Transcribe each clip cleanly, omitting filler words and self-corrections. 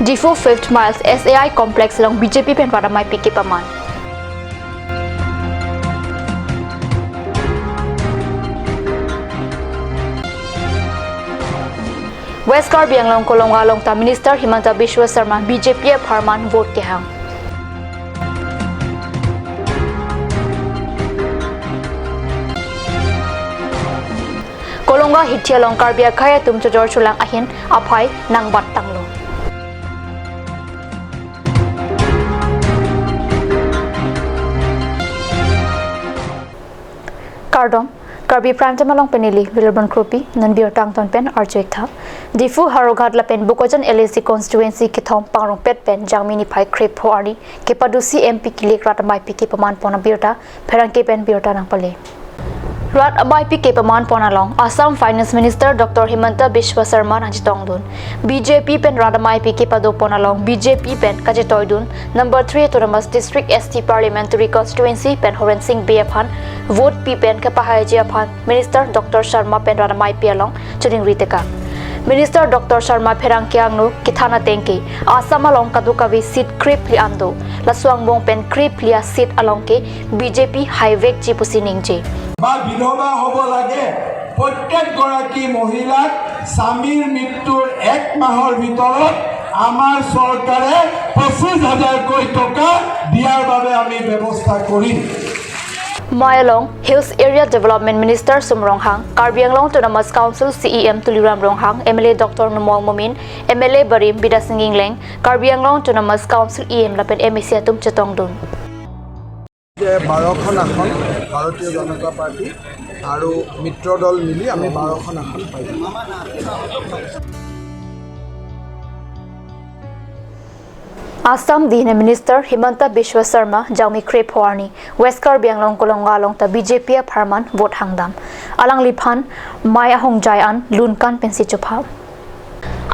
D4 5th Miles SAI Complex along BJP pen Radamai PK Paman. West Karbi along Kolonga along ta Minister Himanta Biswa Sarma BJP Farman vote ke hang. Kolonga hitia long Karbi khaya tum chojor chulang ahin aphai nang bat tanglo. Kardom Karbi Prime Time along Penili Villarban Krupi Nanbir Tangton Pen Arjekta Difu Haroghat La Pen Bukojan LAC constituency Kithom Pangrong Pet Pen Jangmini Pai Krep Hoari Kepadusi MP Kilik Ratamai Piki Paman Pona Birta Peranke Pen Birta Nang Pale Rat Abai PK Paman Ponalong, Assam Finance Minister Dr. Himanta Biswa Sarma Najitongdun, BJP Pen Radamai PK Pado Ponalong, BJP Pen Kajetoidun, Number 3 Autonomous District ST Parliamentary Constituency Pen Horen Singh BFHan, Vote P Pen Kapahai Jiapan, Minister Dr. Sharma Pen Radamai Pialong, Chuding Riteka. Minister Dr. Sharma Pherangkiangnu Kithana Tengki, Assam along Kadukavi seat Krip Liando, Laswang Bong Pen Krip Lia seat along ke BJP Highway Jipusi Ningji. বা বিধবা হ'ব লাগে প্ৰত্যেক গৰাকী মহিলাক স্বামীৰ মৃত্যুৰ এক মাহৰ ভিতৰত আমাৰ চৰকাৰে 25,000 কোটি টকা দিয়াৰ বাবে আমি ব্যৱস্থা কৰিম Myalong Hills Area Development Minister Sumrong Hang, Karbi Anglong Autonomous Council CEM Tuliram Ronghang, MLA Dr. Numong Momin, MLA Barim Bidasinging Leng, Karbi Anglong Autonomous Council EM Lapen MEC Atum Chetongdun. 12খন আসন ভাৰতীয় জনতা party আৰু মিত্ৰ দল মিলি আমি 12খন আসন পাইছো Assam Dihne Minister Himanta Biswa Sarma Jami Krep Hoarni West Karbi Anglong Kolonga along ta BJP Farman vote hangdam Alang Liphan Maya Hongjayan Lunkan Pensi Chupha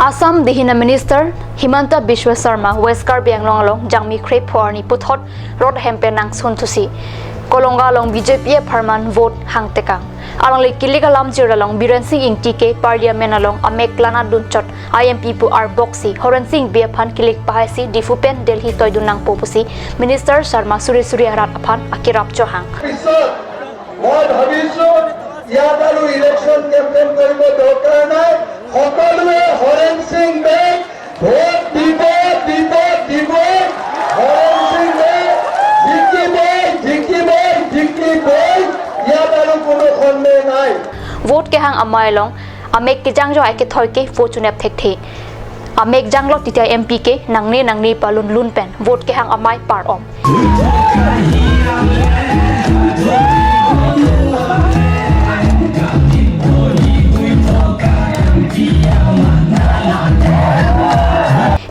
Assam Dihina Minister Himanta Biswa Sarma West Karbi Anglong along Jami Krep Hoarni Puthot Road Hempenang Suntusi Kolonga along BJP Farman vote hang tekang along le Kilikalam Jiralong Biren Singh Ingtike Parliament along Amek Lana Dunchot IMP pu R Boxi Horan Singh Biaphan Kilik Pahasi Difupen Delhi Toidunang Popusi Minister Sharma Suri Harat Aphan Akirap Johang মই ভাবিছো ইয়াত আৰু election campaign কৰিব দৰকাৰ নাই সকলোৱে Haren Singh bake vote দিব Haren Singh bake জিকিব ইয়াত আৰু কোনো সন্দেহ নাই vote ke hang amailong Amek ke jangjo ai ke thoi ke fortunep thek Amek janglo titia MP ke nangni palun lun pen vote ke hang amai par om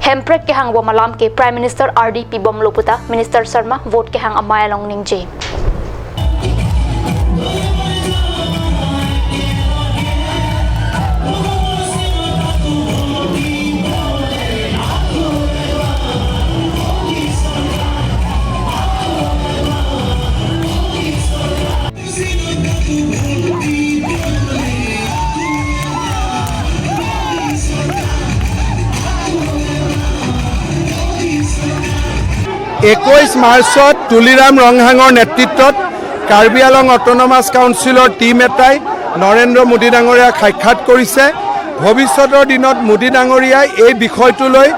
Hemprek ke hang malam ke Prime Minister RDP Bomloputa Minister Sharma vote ke hang amai along ningje একৈশ মাৰ্চত তুলিৰাম ৰংহাঙৰ নেতৃত্বত Karbi Along autonomous কাউন্সিলৰ team এটাই নৰেন্দ্ৰ মোদী ডাঙৰীয়াক সাক্ষাৎ কৰিছে ভৱিষ্যতৰ দিনত মোদী ডাঙৰীয়াই এই বিষয়টো লৈ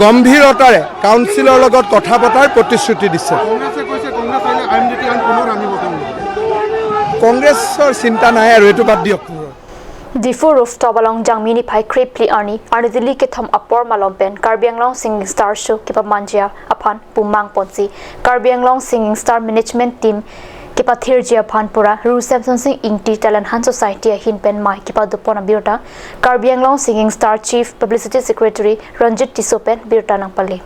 গম্ভীৰতাৰে কাউন্সিলৰ লগত কথা পতাৰ প্ৰতিশ্ৰুতি দিছে কংগ্ৰেছৰ চিন্তা নাই আৰু এটো বাদ দিয়ক Difu rooftop along Jangmini Pai Kripli Arni Arnidili ke thom apor malompen Karbi Anglong Singing Star Show ke Manjia Aphan Pumang Ponsi Karbi Anglong Singing Star Management Team ke Pathir Jia Phan Pura Ru Samson Singh Ingti Talent Han Society Hin Pen Mai ke Padupona Birta Karbi Anglong Singing Star Chief Publicity Secretary Ranjit Tisopen Birta Nangpale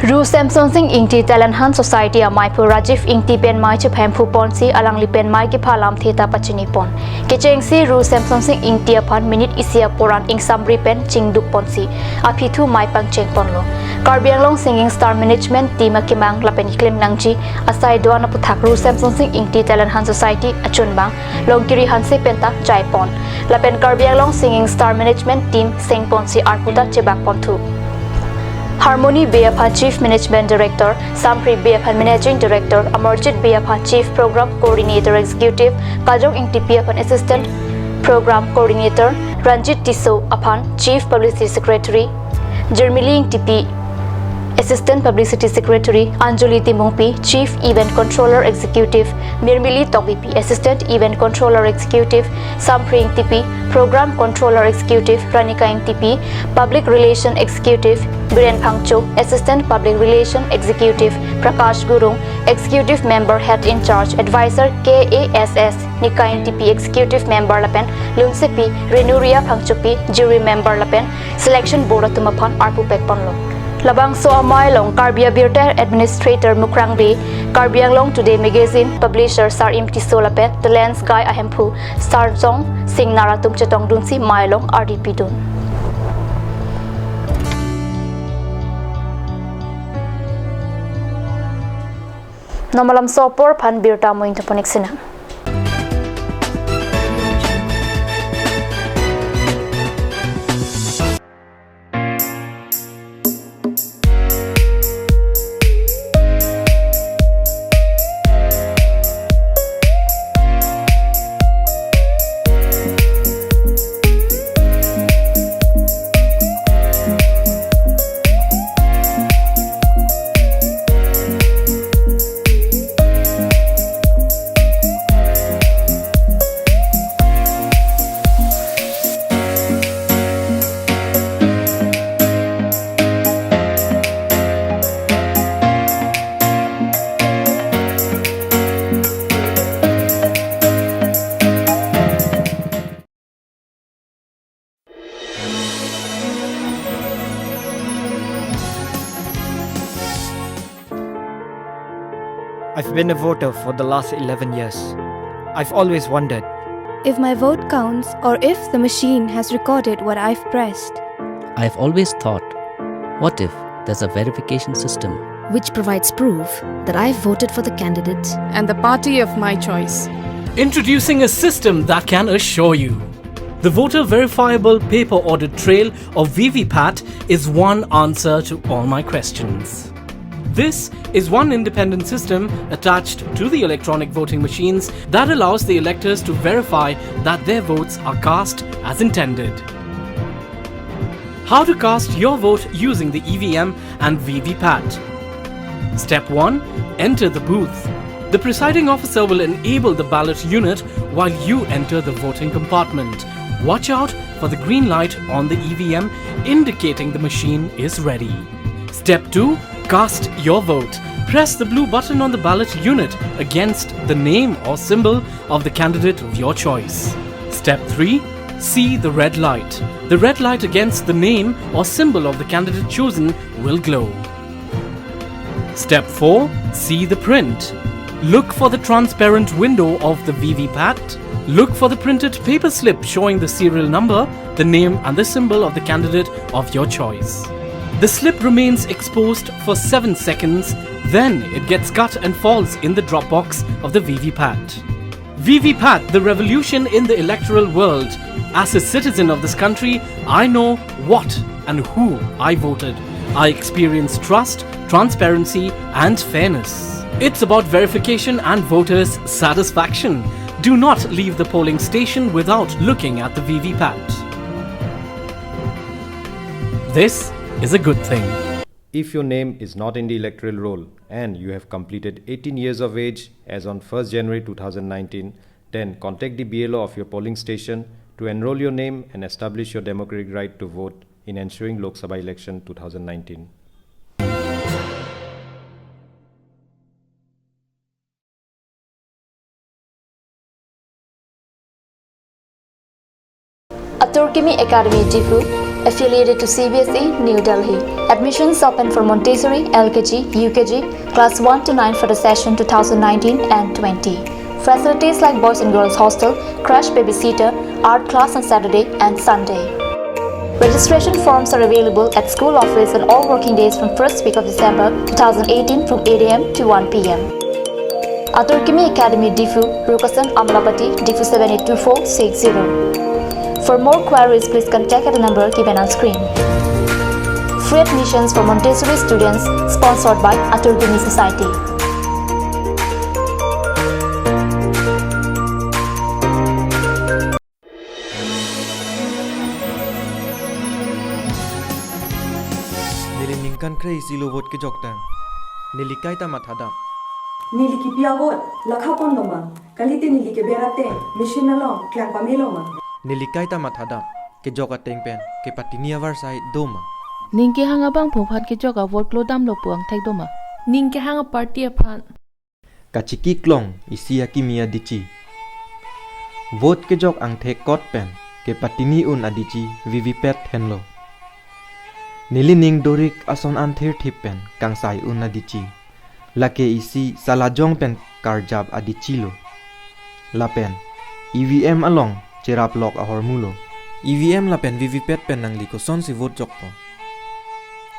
Ru Samson Singh Ingti Talent Han Society Amaipu Rajiv Ingti Pen Mai che Phempu Ponsi Alang Li Pen Mai ke Phalam Theta Pachini Pon ke Chengsi Ru Samson Singh Ingti Aphan Minute Isia Poran Ing Samri Pen Chingduk Ponsi Apithu Mai Pang Cheng Ponlo Karbi Anglong Singing Star Management Team Akimang Lapen Iklim Nangji Asai Doana Puthak Ru Samson Singh Ingti Talent Han Society Achunbang Longkiri Hanse Penta Jaipon Lapen Karbi Anglong Singing Star Management Team Sing Ponsi Arputa Chebak Pontu Harmony BFA Chief Management Director, Sampri BFA Managing Director, Amarjit BFA Chief Program Coordinator Executive, Kajong Ingti BFA Assistant Program Coordinator, Ranjit Tiso Aphan Chief Publicity Secretary, Jermili Ingti Assistant Publicity Secretary, Anjali Timungpi, Chief Event Controller Executive, Mirmili Togipi, Assistant Event Controller Executive, Sampri Ingtipi, Program Controller Executive, Ranika Ingtipi, Public Relation Executive, Biren Phangcho, Assistant Public Relation Executive, Prakash Gurung, Executive Member Head in Charge, Advisor KASS, Nika Ingtipi, Executive Member Lapen, Lunsepi, Renuria Phangchopi, Jury Member Lapen, Selection Board Atumapan, Arpu Pekponlo. Labang so Amailong, Karbi Abirter Administrator Mukrangbi, Karbi Anglong Today Magazine, Publisher Sar Imti Solapet, The Lens Guy Ahempu, Sar Zong, Sing Naratum Chetong Dunsi, Mailong, RDP Dun. Nomalam Sopor, Pan Birta Mo Interponik Sinam. I've been a voter for the last 11 years. I've always wondered if my vote counts or if the machine has recorded what I've pressed. I've always thought, what if there's a verification system which provides proof that I've voted for the candidate and the party of my choice. Introducing a system that can assure you. The Voter Verifiable Paper Audit Trail or VVPAT is one answer to all my questions. This is one independent system attached to the electronic voting machines that allows the electors to verify that their votes are cast as intended. How to cast your vote using the EVM and VVPAT. Step 1. Enter the booth. The presiding officer will enable the ballot unit while you enter the voting compartment. Watch out for the green light on the EVM indicating the machine is ready. Step 2. Cast your vote. Press the blue button on the ballot unit against the name or symbol of the candidate of your choice. Step 3. See the red light. The red light against the name or symbol of the candidate chosen will glow. Step 4. See the print. Look for the transparent window of the VVPAT. Look for the printed paper slip showing the serial number, the name and the symbol of the candidate of your choice. The slip remains exposed for 7 seconds, then it gets cut and falls in the drop box of the VVPAT. VVPAT, the revolution in the electoral world. As a citizen of this country, I know what and who I voted. I experience trust, transparency and fairness. It's about verification and voters' satisfaction. Do not leave the polling station without looking at the VVPAT. This is a good thing. If your name is not in the electoral roll and you have completed 18 years of age as on 1st January 2019, then contact the BLO of your polling station to enroll your name and establish your democratic right to vote in ensuing Lok Sabha election 2019. Aturkimi Academy Difu, affiliated to CBSE, New Delhi. Admissions open for Montessori, LKG, UKG, class 1 to 9 for the session 2019 and 20. Facilities like boys and girls hostel, crash babysitter, art class on Saturday and Sunday. Registration forms are available at school office on all working days from first week of December 2018 from 8 am to 1 pm. Aturkimi Academy Difu, Rukasan Amlapati, Difu 782460. For more queries, please contact at the number given on screen. free admissions for Montessori students, sponsored by Atul Gumi Society. Nilingkan kray silo vote ke joktang. Nilikai ta mathada. Nili ki piagot lakha pondoma kalite nili ke berate mission along klang pameloma. Nilikai ta mathada ke joka tengpen ke patini avar sai doma. Ningke hanga bang phophat ke joga vote lo dam lo puang thai doma. Ningke hanga party aphan. Kachiki klong isia kimia dici. Vote ke jok ang thek kot pen ke patini un adici vivipet henlo. Nilining dorik ason anthir thipen kang sai un adici. Lake isi salajong pen karjab adicilo. Lapen EVM along cerap lok ahormulo. EVM lapen vivipet pen nang liko son si vote jokpo.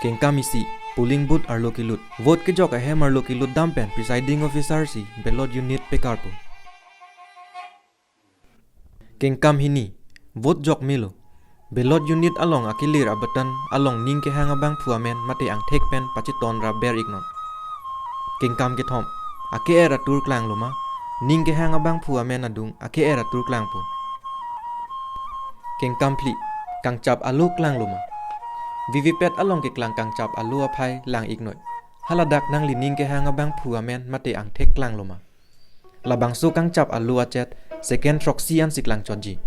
Kengkam isi polling booth ar lokilut. Vote ke jok ahem ar lokilut dampen presiding officer si ballot unit pekarpo. Kengkam hini vote jok milo. Ballot unit along akilir abatan along ning ke hangabang puamen mate ang tek pen pachiton ra ber ignon. Kengkam ke thom ake era tur klang loma ning ke hangabang puamen adung ake era tur klang po. Kengkam pli kang chap alu klang loma. Vivipet along ke klang kang chap alu aphai lang ignoi. Haladak nang li ning ke hangabang puamen mate ang tek klang loma. Labang su kang chap alu achet second troxian siklang chonji.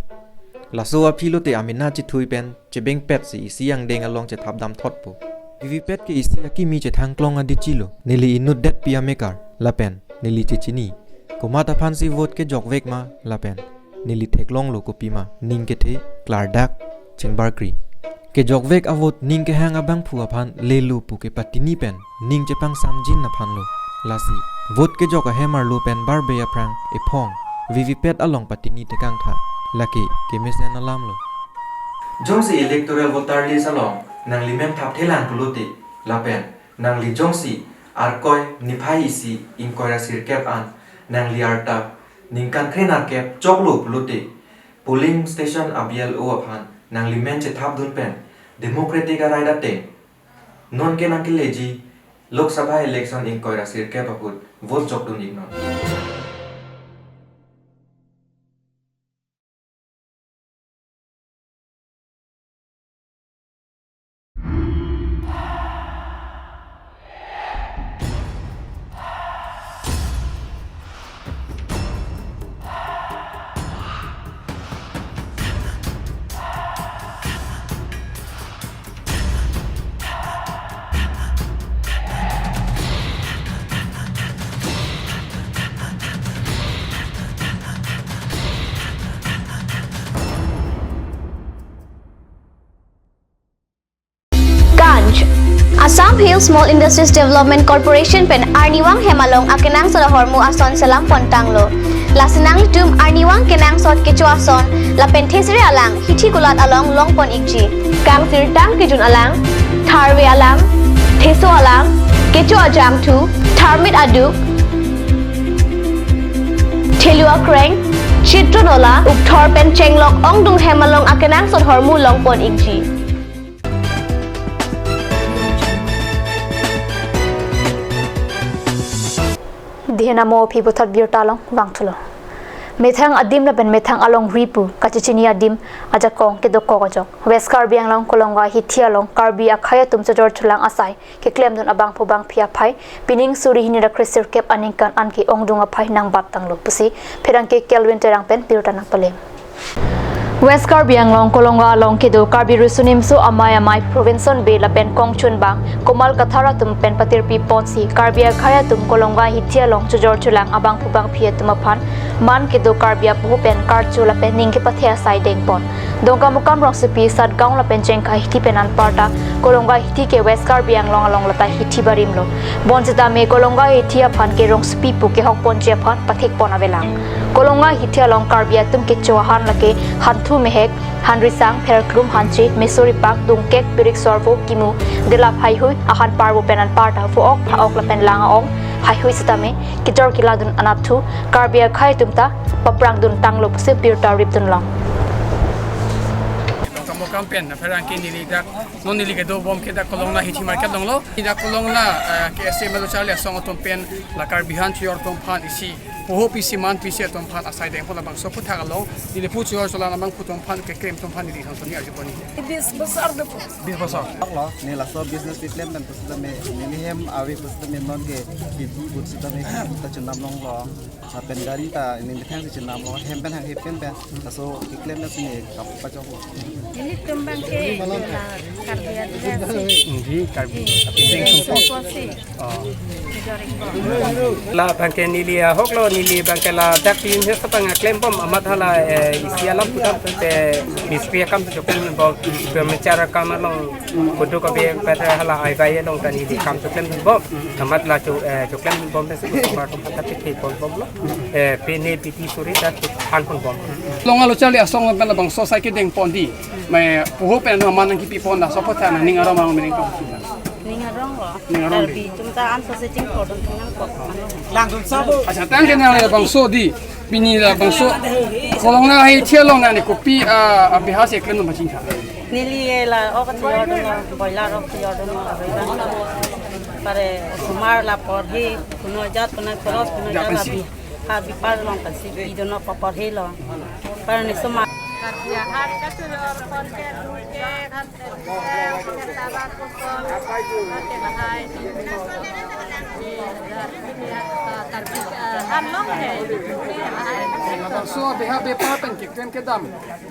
Laso apilo te amina chi thui pen che beng pet si siang deng along che thap dam thot po. Vivipet ke isi akimi che thang klong adi chilo nili inut det pia mekar lapen nili che chini komata phansi vote ke jok vek ma lapen nili theklong lo ko pima ning ke the klardak chengbar kri ke jok vek avot ning ke hang abang phua phan lelu pu ke patini pen ning che pang samjin na phan lo lasi vote ke jok a hemar lo pen bar be aprang e phong Vivipet along patini te kang tha laki ke mesen alam lo jongsi electoral voter list along nang limem thap thelang puluti lapen nang li jongsi arkoi niphai isi inkoira sirkep an nang li arta ningkan khrenar kep choklu puluti polling station abial o aphan nang limen che thap dun pen democratic araida te non ke nang ke leji lok sabha election inkoira sirkep aput vote chok dun ignon Assam Hill Small Industries Development Corporation pen Arniwang Hemalong akenang sa hormu ason salam pontanglo. Lasinang tum Arniwang kenang sot kecu ason la pentesri alang hithi gulat along longpon ikji. Kang sirtang kejun alang Karbi alang Theso alang kecu ajam tu Tharmit aduk Thelua kreng Chitronola ukthor pen chenglok ongdung Hemalong akenang sot hormu longpon ikji. Dihenamo pibu thot bir talong wangthulo methang adim la ben methang along ripu kachichini adim ajakong ke dokko gojok west karbi anglong kolonga hithialong karbi akhaya tum chajor thulang asai ke claim don abang phubang phia phai pining suri hinira krisir kep aningkan anki ongdunga phai nang bat tanglo pusi pherang ke kelvin terang pen pirtana pale West Karbi Anglong kolonga along kedo Karbi rusunim so amay provinson be la pen kongchun bang komal kathara tum pen patirpi ponsi Karbi khaya tum kolonga hitia long chujor chulang abang phubang phia tum phan man kedo Karbi pu pen karchu la pen ning ke pathia sai deng pon dongka mukam rong sepi sat gaung la pen chengkha hiti penan parta kolonga hiti ke West Karbi Anglong along lata hiti barim lo bonjita me kolonga hitia phan ke rong sepi pu ke hok pon je phan pathik pon avelang kolonga hitia long Karbi tum ke chohan lake thu mehek hanri sang pher klum hanchi mesori pak dungkek pirik sorvo kimu dela phai hui ahan parbo penan parta fu ok pha ok la pen langa ong phai hui sitame kitor kiladun anathu Karbia khai tumta paprang dun tanglo se pirta rip dun long campaign na ferang ke nili dak non nili ke do bom ke dak kolong na hiti market dong lo ida kolong na ke se melo charlie song tom pen la Karbi han chior tom phan isi poho pi siman pi se tom phan asai deng phola bang so phu thak lo nili pu chior sola na bang phu tom phan ke krem tom phan nili thang so ni arju poni bis basar de bis basar lo ni la so business itlem dan pusda me nili hem awi pusda me non ke hiti pusda me ta chunam long lo pen gari ta ni thang si chunam lo hem pen hang he pen pen ta so itlem na sini kap pa chok ini kembang ke la Karbi di Karbi la bangke nili hoklo nili bangke la daktin he sapang claim bom amat hala isialam putam te mispia kam to pen bo mecara kam long kudu ka be peta hala ai vai long tani di kam to claim bom amat la to claim bom te ba to pata te bom lo pene piti suri ta an bom long alo chali asong ben bang so sai ke deng pondi me poho pen no man ki pi pon da so pata na ninga ro ma me ko Karbi chúng ta ăn sausage chinh phổ đồng năng cọc lang dum sa acha tang ke na le bang so di bini la bang so kolong na hai thia long na ni ko pi a biha se klem no machin tha nili la ok tiyor don boila ro tiyor don pare sumar la por hi kuno jat kuna cross kuno jat abi abi par long kan si i don pa por hi lo par ni sumar Karbi hari ka tiyor konten ke kan te taba ko te bahai Karbi han long hai so biha be pa pen ke klem ke dam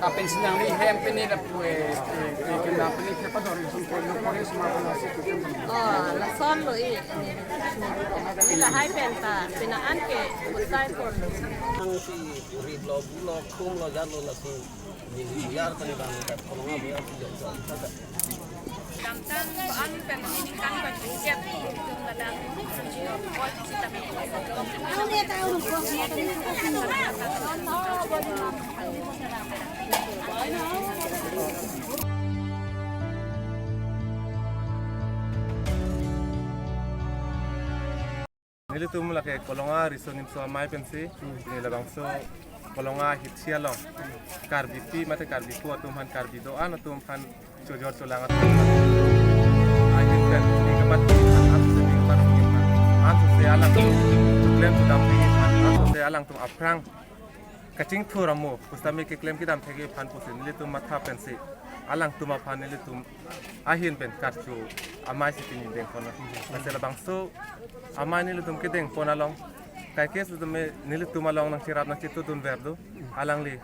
a pen sinang ni hem pen ni da ke na pen ke pa dor sun ko no pore suma pa si ke la son lo i la hai pen ta pina an ke usai por lo ang si ri lo bu lo khum lo ja lo la su ni yar kan bang ta kolonga be a si jo Kantan ko an pen ni kan ko siap tung la dang ko si ta me ano ne ta uru ko si ta ni ko si Nili tum la ke kolonga risonim so mai pensi ni la bang so kolonga hitsia long Karbi pi mate Karbi ko tum han Karbi do an tum han chojor solangat akin kan ni kapat an se ni kapat ni an se alang klem tu dam pi an se alang tum aprang kaching thuramo pustami ke klem ki dam thege phan pusin nili tum matha pensi alang tum aphan nili tum ahin pen katchu amai sitini deng kono masela bang so amai nili tum ke deng pona long kai kes tum nili tum along nang chirap nang chitu dun verdo alang li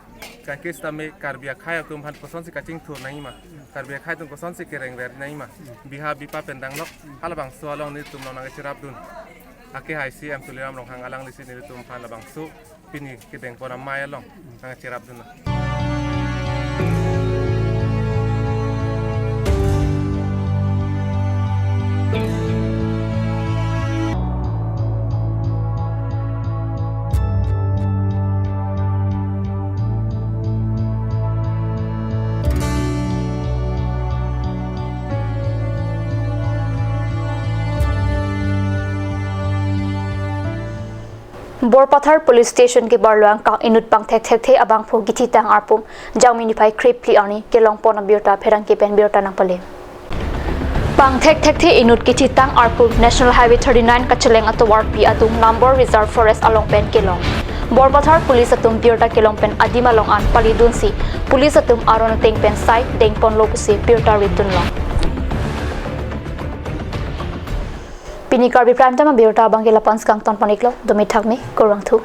kai kes tame Karbi khaya tum han poson si kaching thur nai ma Karbi khai tum poson si kereng ver nai ma biha bipa pendang lok hala bang so along nili tum long nang chirap dun ake hai si am tuliram long hang alang li si nili tum phan la bang so pini ke deng pona mai along nang chirap dun Borpathar Police Station ke barluang ka inut pang thek thek the abang pho githi tang arpum jangmini phai kripli ani kelong pona biota pherang ke pen biota nang pale pang thek thek the inut githi tang arpum National Highway 39 kacheleng atowar pi atung number reserve forest along pen kelong Borpathar Police atum biota kelong pen adima long an palidun si Police atum aron teng pen site deng pon lokusi biota ritun long Pini Karbi Prime Time biota bangela pans kang ton paniklo domi thakmi korang thu